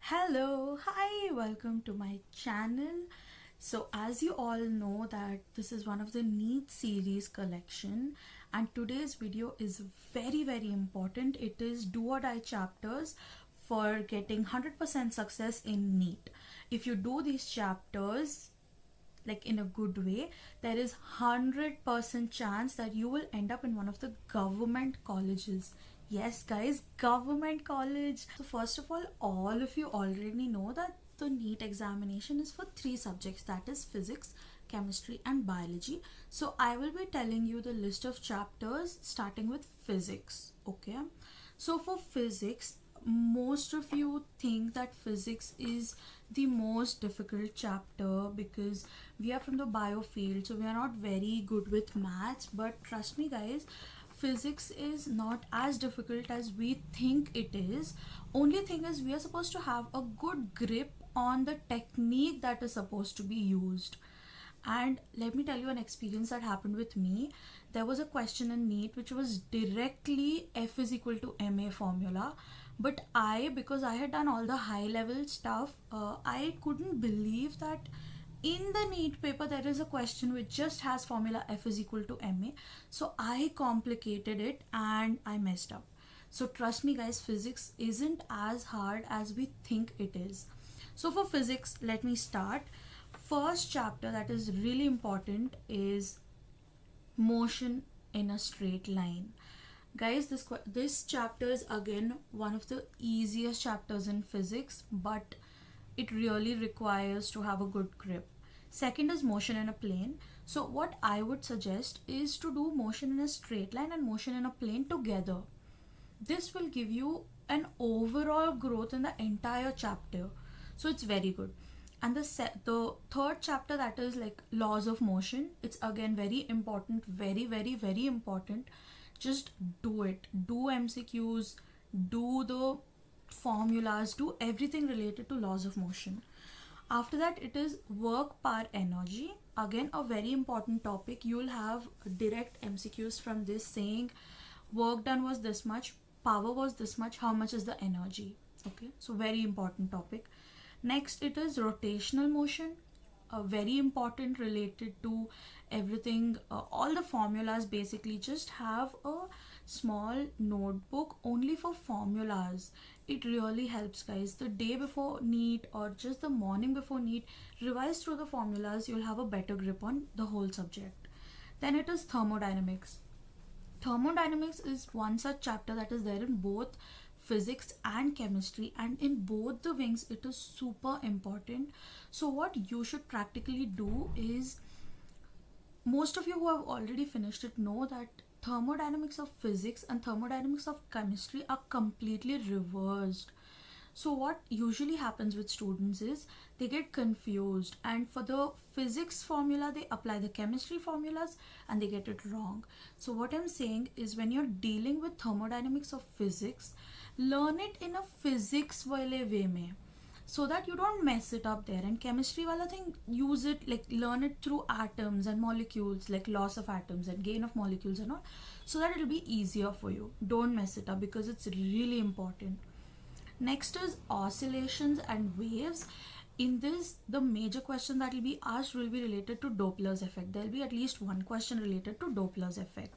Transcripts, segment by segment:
Hello, hi, welcome to my channel. So as you all know that this is one of the NEET series collection, and today's video is very important. It is do or die chapters for getting 100% success in NEET. If you do these chapters like in a good way, there is 100% chance that you will end up in one of the government colleges. Yes guys, government college. So first of all of you already know that the NEET examination is for three subjects, that is physics, chemistry and biology. So I will be telling you the list of chapters starting with physics. Okay, so for physics, most of you think that physics is the most difficult chapter because we are from the bio field, so we are not very good with maths. But trust me guys, physics is not as difficult as we think it is. Only thing is we are supposed to have a good grip on the technique that is supposed to be used. And let me tell you an experience that happened with me. There was a question in NEET which was directly F is equal to ma formula, but because I had done all the high level stuff, I couldn't believe that in the NEET paper there is a question which just has formula F is equal to ma. So I complicated it and I messed up. So trust me guys, physics isn't as hard as we think it is. So for physics, let me start. First chapter that is really important is motion in a straight line. Guys, this chapter is again one of the easiest chapters in physics, but it really requires to have a good grip. Second is motion in a plane. So what I would suggest is to do motion in a straight line and motion in a plane together. This will give you an overall growth in the entire chapter, so it's very good. And the third chapter, that is like laws of motion, it's again very important, very important. Just do it, do MCQs, do the formulas, do everything related to laws of motion. After that, it is work per energy, again a very important topic. You will have direct MCQs from this saying work done was this much, power was this much, how much is the energy. Okay, so very important topic. Next, it is rotational motion, very important, related to everything, all the formulas. Basically just have a small notebook only for formulas. It really helps guys. The day before NEET or just the morning before NEET, revise through the formulas, you'll have a better grip on the whole subject. Then it is thermodynamics. Thermodynamics is one such chapter that is there in both physics and chemistry, and in both the wings it is super important. So what you should practically do is, most of you who have already finished it know that thermodynamics of physics and thermodynamics of chemistry are completely reversed. So what usually happens with students is they get confused, and for the physics formula they apply the chemistry formulas and they get it wrong. So what I'm saying is, when you're dealing with thermodynamics of physics, learn it in a physics wale way mein, so that you don't mess it up there. And chemistry wala thing, use it, like learn it through atoms and molecules, like loss of atoms and gain of molecules and all, so that it'll be easier for you. Don't mess it up because it's really important. Next is oscillations and waves. In this, the major question that will be asked will be related to Doppler's effect. There will be at least one question related to Doppler's effect.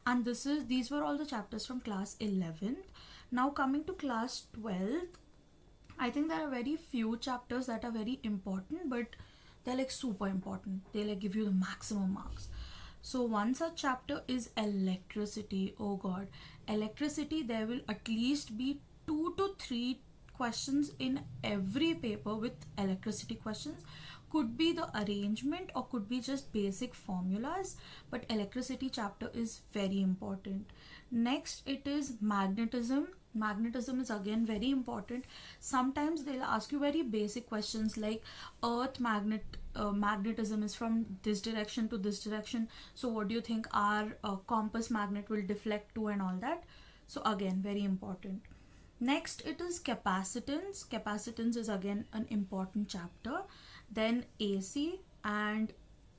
And these were all the chapters from class 11th. Now coming to class 12th, I think there are very few chapters that are very important, but they're like super important. They like give you the maximum marks. So one such chapter is electricity. Oh god, electricity, there will at least be 2 to 3 questions in every paper with electricity questions. Could be the arrangement or could be just basic formulas, but electricity chapter is very important. Next, it is magnetism. Magnetism is again very important. Sometimes they'll ask you very basic questions like earth magnetism is from this direction to this direction, so what do you think our compass magnet will deflect to, and all that. So again, very important. Next, it is capacitance. Capacitance is again an important chapter. Then AC and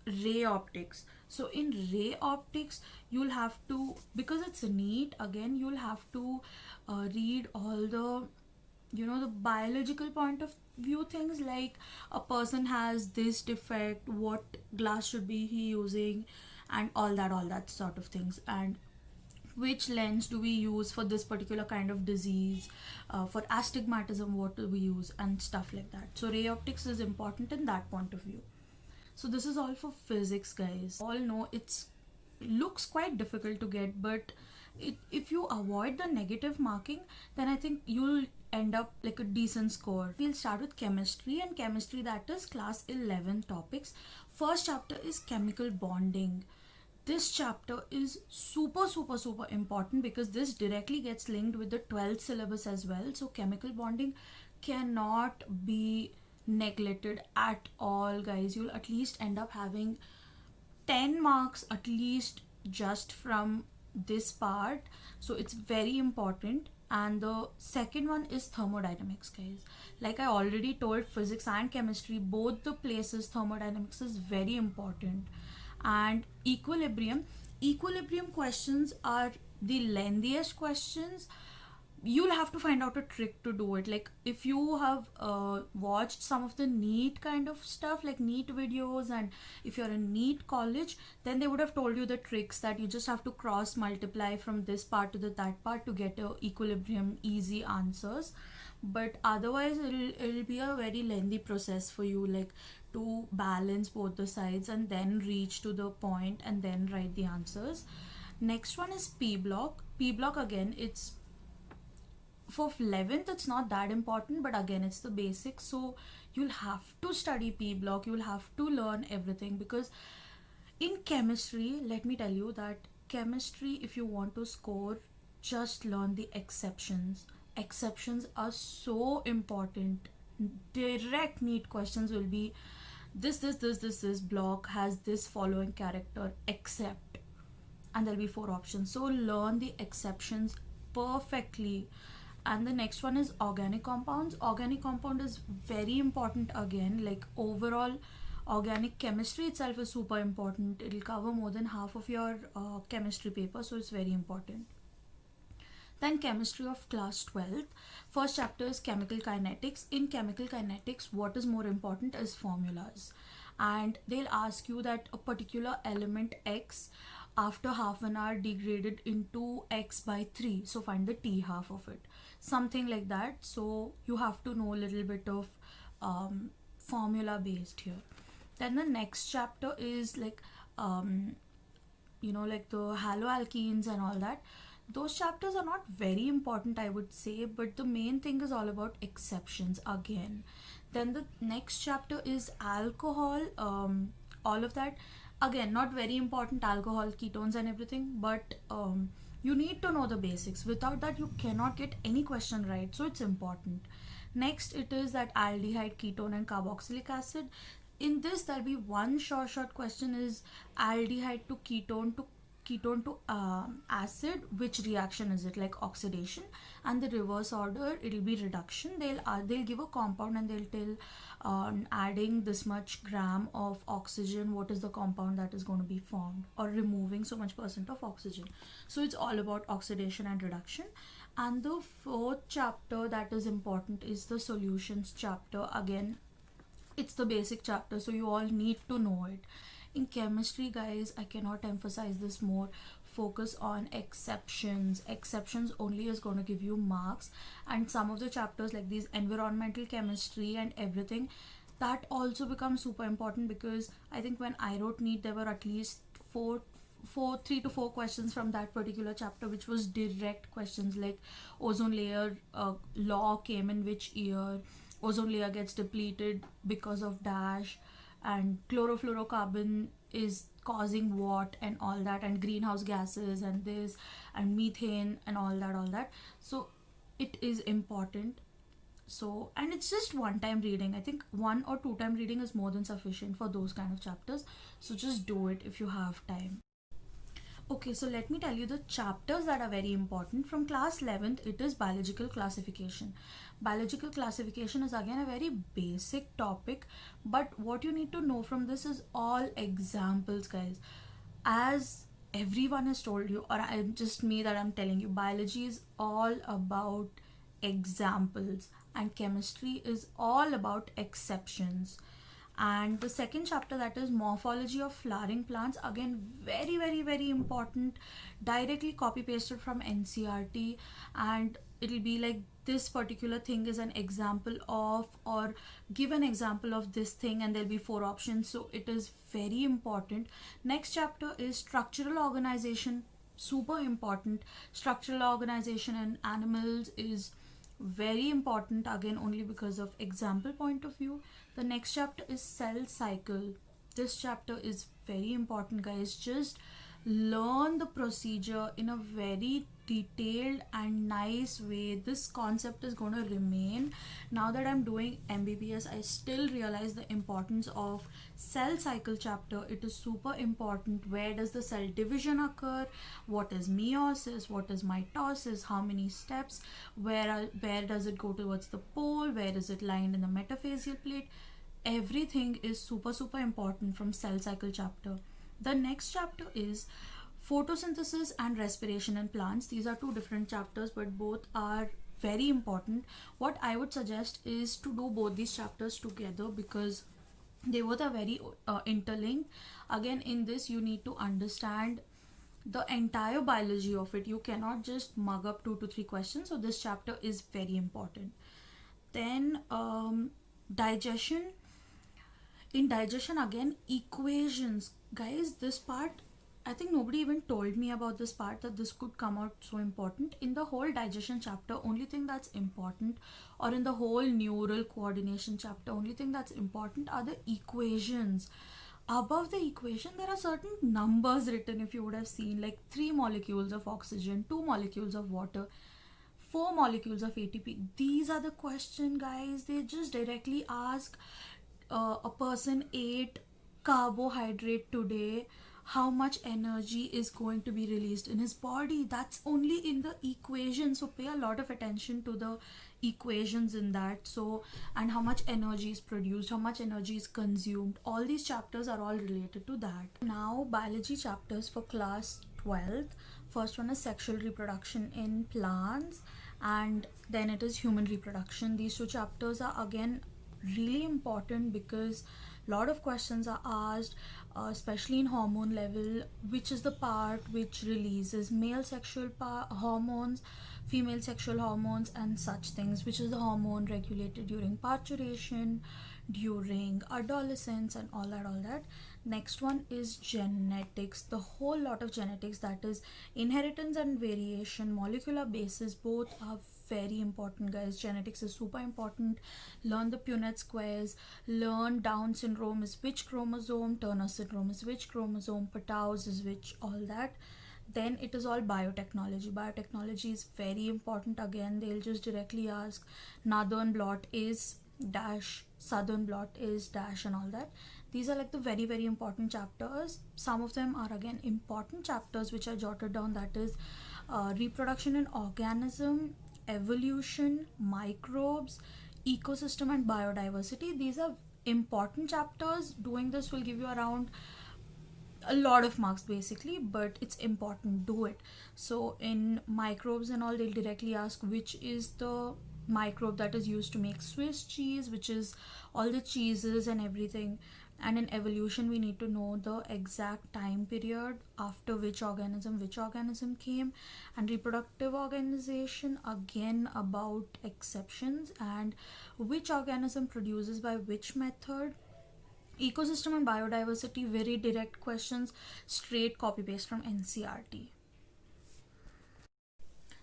ray optics. So in ray optics, you'll have to, because it's neat, again you'll have to read all the the biological point of view things, like a person has this defect, what glass should be he using, and all that sort of things, and which lens do we use for this particular kind of disease, for astigmatism what do we use, and stuff like that. So ray optics is important in that point of view. So this is all for physics, guys. All know it's looks quite difficult to get, but if you avoid the negative marking, then I think you'll end up like a decent score. We'll start with chemistry, and chemistry, that is class 11 topics. First chapter is chemical bonding. This chapter is super important because this directly gets linked with the 12th syllabus as well. So chemical bonding cannot be neglected at all, guys. You'll at least end up having 10 marks at least just from this part, so it's very important. And the second one is thermodynamics, guys. Like I already told, physics and chemistry, both the places thermodynamics is very important. And equilibrium questions are the lengthiest questions. You'll have to find out a trick to do it. Like if you have watched some of the NEET kind of stuff, like NEET videos, and if you're in NEET college, then they would have told you the tricks that you just have to cross multiply from this part to that part to get a equilibrium easy answers. But otherwise it'll be a very lengthy process for you, like to balance both the sides and then reach to the point and then write the answers. Next one is P block. P block, again, it's for 11th, it's not that important, but again it's the basics. So you'll have to study P block, you'll have to learn everything, because in chemistry, let me tell you that chemistry, if you want to score, just learn the exceptions. Exceptions are so important. Direct NEET questions will be this block has this following character except, and there'll be 4 options. So learn the exceptions perfectly. And the next one is organic compounds. Organic compound is very important again. Like overall organic chemistry itself is super important. It'll cover more than half of your chemistry paper, so it's very important. Then chemistry of class 12th. First chapter is chemical kinetics. In chemical kinetics, what is more important is formulas. And they'll ask you that a particular element X after half an hour degraded into X by 3. So find the T half of it. Something like that. So you have to know a little bit of formula based here. Then the next chapter is like, like the haloalkenes and all that. Those chapters are not very important, I would say, but the main thing is all about exceptions again. Then the next chapter is alcohol, all of that. Again, not very important, alcohol, ketones and everything, but you need to know the basics. Without that, you cannot get any question right, so it's important. Next, it is that aldehyde, ketone and carboxylic acid. In this, there'll be one short question is aldehyde to ketone to acid, which reaction is it, like oxidation, and the reverse order it'll be reduction. They'll give a compound and they'll tell adding this much gram of oxygen, what is the compound that is going to be formed, or removing so much % of oxygen. So it's all about oxidation and reduction. And the fourth chapter that is important is the solutions chapter. Again, it's the basic chapter, so you all need to know it. In chemistry, guys, I cannot emphasize this more. Focus on exceptions. Exceptions only is going to give you marks. And some of the chapters like these environmental chemistry and everything, that also becomes super important, because I think when I wrote NEET, there were at least 3 to 4 questions from that particular chapter, which was direct questions like ozone layer law came in which year, ozone layer gets depleted because of dash, and chlorofluorocarbon is causing what, and all that, and greenhouse gases and this and methane and all that. So it is important. So, and it's just one time reading. I think 1 or 2 time reading is more than sufficient for those kind of chapters, so just do it if you have time. Okay, so let me tell you the chapters that are very important. From class 11th, it is biological classification. Biological classification is again a very basic topic, but what you need to know from this is all examples, guys. As everyone has told you, or just me that I'm telling you, biology is all about examples, and chemistry is all about exceptions. And the second chapter, that is morphology of flowering plants, again very very very important, directly copy pasted from NCERT. And it'll be like this particular thing is an example of, or give an example of this thing, and there'll be 4 options, so it is very important. Next chapter is structural organization, super important. Structural organization in animals is very important, again only because of example point of view. The next chapter is cell cycle. This chapter is very important, guys. Just learn the procedure in a very detailed and nice way. This concept is going to remain. Now that I'm doing MBBS, I still realize the importance of cell cycle chapter. It is super important. Where does the cell division occur? What is meiosis? What is mitosis? How many steps? Where does it go towards the pole? Where is it lined in the metaphyseal plate? Everything is super super important from cell cycle chapter. The next chapter is photosynthesis and respiration in plants. These are 2 different chapters, but both are very important. What I would suggest is to do both these chapters together, because they both are very interlinked. Again, in this you need to understand the entire biology of it. You cannot just mug up 2 to 3 questions, so this chapter is very important. Then digestion. In digestion, again equations, guys. This part, I think nobody even told me about this part, that this could come out so important. In the whole digestion chapter, only thing that's important, or in the whole neural coordination chapter, only thing that's important are the equations. Above the equation there are certain numbers written, if you would have seen, like 3 molecules of oxygen, 2 molecules of water, 4 molecules of ATP. These are the question, guys. They just directly ask, a person ate carbohydrate today, how much energy is going to be released in his body? That's only in the equation, so pay a lot of attention to the equations in that. So, and how much energy is produced, how much energy is consumed, all these chapters are all related to that. Now biology chapters for class 12th. First one is sexual reproduction in plants, and then it is human reproduction. These 2 chapters are again really important, because a lot of questions are asked, especially in hormone level, which is the part which releases male sexual hormones, female sexual hormones, and such things, which is the hormone regulated during parturition, during adolescence, and all that. Next one is genetics, the whole lot of genetics, that is inheritance and variation, molecular basis, both are very important, guys. Genetics is super important. Learn the Punnett squares, learn Down syndrome is which chromosome, Turner syndrome is which chromosome, Patau's is which, all that. Then it is all biotechnology. Biotechnology is very important. Again, they'll just directly ask northern blot is dash, southern blot is dash, and all that. These are like the very very important chapters. Some of them are again important chapters which I jotted down, that is reproduction in organism, evolution, microbes, ecosystem, and biodiversity. These are important chapters. Doing this will give you around a lot of marks basically, but it's important, do it. So in microbes and all, they'll directly ask which is the microbe that is used to make Swiss cheese, which is all the cheeses and everything. And in evolution, we need to know the exact time period after which organism came. And reproductive organization, again about exceptions and which organism produces by which method. Ecosystem and biodiversity, very direct questions, straight copy paste from NCERT.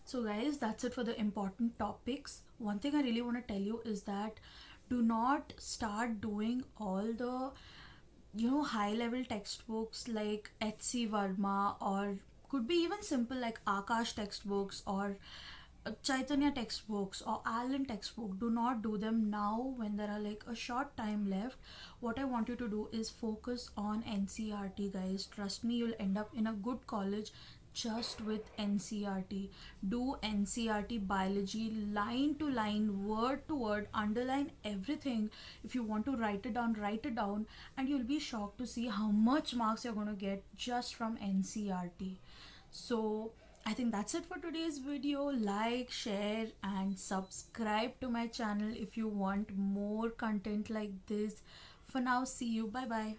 So guys, that's it for the important topics. One thing I really want to tell you is that do not start doing all the high level textbooks like H.C. Verma, or could be even simple like Akash textbooks or Chaitanya textbooks or Allen textbook. Do not do them now when there are like a short time left. What I want you to do is focus on NCERT, guys. Trust me, you'll end up in a good college just with NCERT. Do NCERT biology line to line, word to word, underline everything. If you want to write it down, and you'll be shocked to see how much marks you're going to get just from NCERT. So I think that's it for today's video. Like, share and subscribe to my channel if you want more content like this. For now, see you. Bye bye.